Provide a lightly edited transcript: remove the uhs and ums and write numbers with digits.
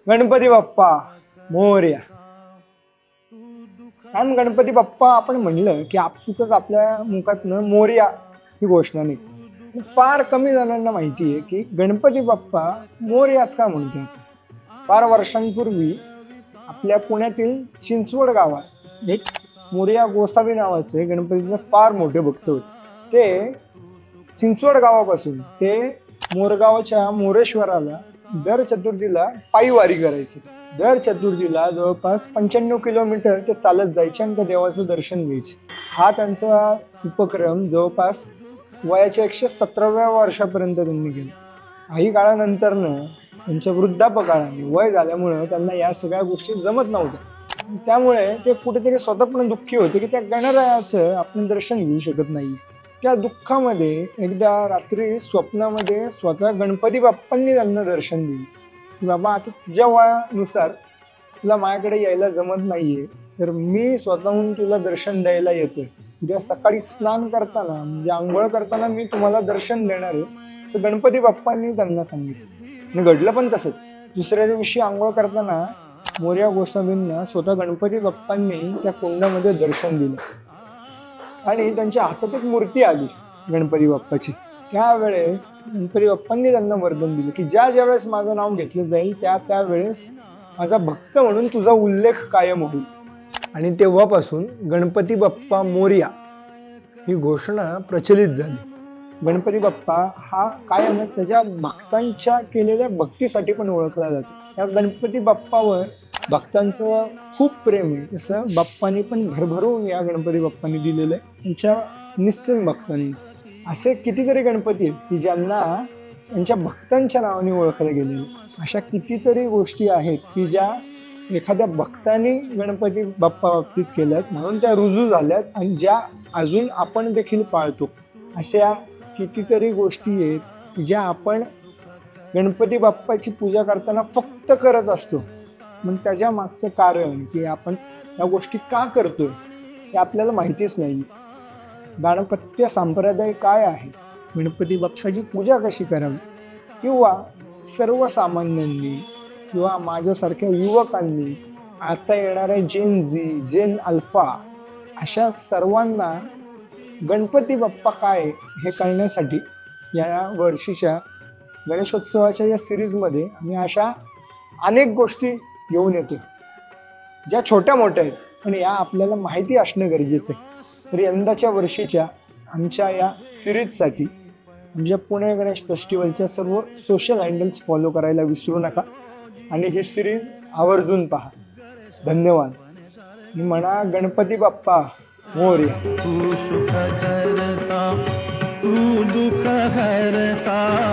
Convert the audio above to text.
गणपती बाप्पा मोरया. कारण गणपती बाप्पा आपण म्हणलं की आपसुकच आपल्या मुखातनं मोरया ही घोषणा निघते. फार कमी जणांना माहिती आहे की गणपती बाप्पा मोरयाच का म्हणतात. फार वर्षांपूर्वी आपल्या पुण्यातील चिंचवड गावात एक मोरया गोसावी नावाचे गणपतीचे फार मोठे भक्त होते. ते चिंचवड गावापासून ते मोरगावच्या मोरेश्वराला दर चतुर्थीला पायी वारी करायचे. दर चतुर्थीला जवळपास 95 किलोमीटर ते चालत जायचे आणि त्या देवाचं दर्शन घ्यायचे. हा त्यांचा उपक्रम जवळपास वयाच्या 117व्या वर्षापर्यंत त्यांनी केला. काही काळानंतरनं त्यांच्या वृद्धापकाळाने वय झाल्यामुळं त्यांना या सगळ्या गोष्टी जमत नव्हत्या. त्यामुळे ते कुठेतरी स्वतःपण दुःखी होते की त्या गणरायाचं आपण दर्शन घेऊ शकत नाही. त्या दुःखामध्ये एकदा रात्री स्वप्नामध्ये स्वतः गणपती बाप्पांनी त्यांना दर्शन दिले की बाबा आता तुझ्या वयानुसार तुला माझ्याकडे यायला जमत नाहीये, तर मी स्वतःहून तुला दर्शन द्यायला येतोय. उद्या सकाळी स्नान करताना म्हणजे आंघोळ करताना मी तुम्हाला दर्शन देणार आहे असं गणपती बाप्पांनी त्यांना सांगितलं. आणि घडलं पण तसंच. दुसऱ्या दिवशी आंघोळ करताना मोरया गोसावींना स्वतः गणपती बाप्पांनी त्या कुंडामध्ये दर्शन दिलं आणि त्यांच्या हातात एक मूर्ती आली गणपती बाप्पाची. त्यावेळेस गणपती बाप्पांनी त्यांना वरदान दिलं की ज्या ज्यावेळेस माझं नाव घेतलं जाईल त्यावेळेस माझा भक्त म्हणून तुझा उल्लेख कायम होईल. आणि तेव्हापासून गणपती बाप्पा मोरया ही घोषणा प्रचलित झाली. गणपती बाप्पा हा कायमच त्याच्या भक्तांच्या केलेल्या भक्तीसाठी पण ओळखला जातो. या गणपती बाप्पावर भक्तांचं खूप प्रेम आहे. तसं बाप्पांनी पण भरभरून या गणपती बाप्पांनी दिलेलं आहे त्यांच्या निस्सीम भक्तांनी. असे कितीतरी गणपती आहेत की ज्यांना त्यांच्या भक्तांच्या नावाने ओळखले गेलेले. अशा कितीतरी गोष्टी आहेत की ज्या एखाद्या भक्तांनी गणपती बाप्पा बाबतीत केल्यात म्हणून त्या रुजू झाल्यात आणि ज्या अजून आपण देखील पाळतो. अशा कितीतरी गोष्टी आहेत ज्या आपण गणपती बाप्पाची पूजा करताना फक्त करत असतो. मग त्याच्या मागचं कारण की आपण या गोष्टी का करतोय हे आपल्याला माहितीच नाही. गाणपत्य संप्रदाय काय आहे, गणपती बाप्पाची पूजा कशी करावी, किंवा सर्वसामान्यांनी किंवा माझ्यासारख्या युवकांनी आता येणाऱ्या जेन झी, जेन अल्फा अशा सर्वांना गणपती बाप्पा काय हे कळण्यासाठी या वर्षीच्या गणेशोत्सवाच्या या सिरीजमध्ये आम्ही अशा अनेक गोष्टी घेऊन येतो ज्या छोट्या मोठ्या आहेत पण या आपल्याला माहिती असणं गरजेचं आहे. तर यंदाच्या वर्षीच्या आमच्या या सिरीजसाठी आमच्या पुणे गणेश फेस्टिवलच्या सर्व सोशल हँडल्स फॉलो करायला विसरू नका आणि ही सिरीज आवर्जून पहा. धन्यवाद. म्हणा गणपती बाप्पा मोरया. तू सुख करता, तू दुःख हरता.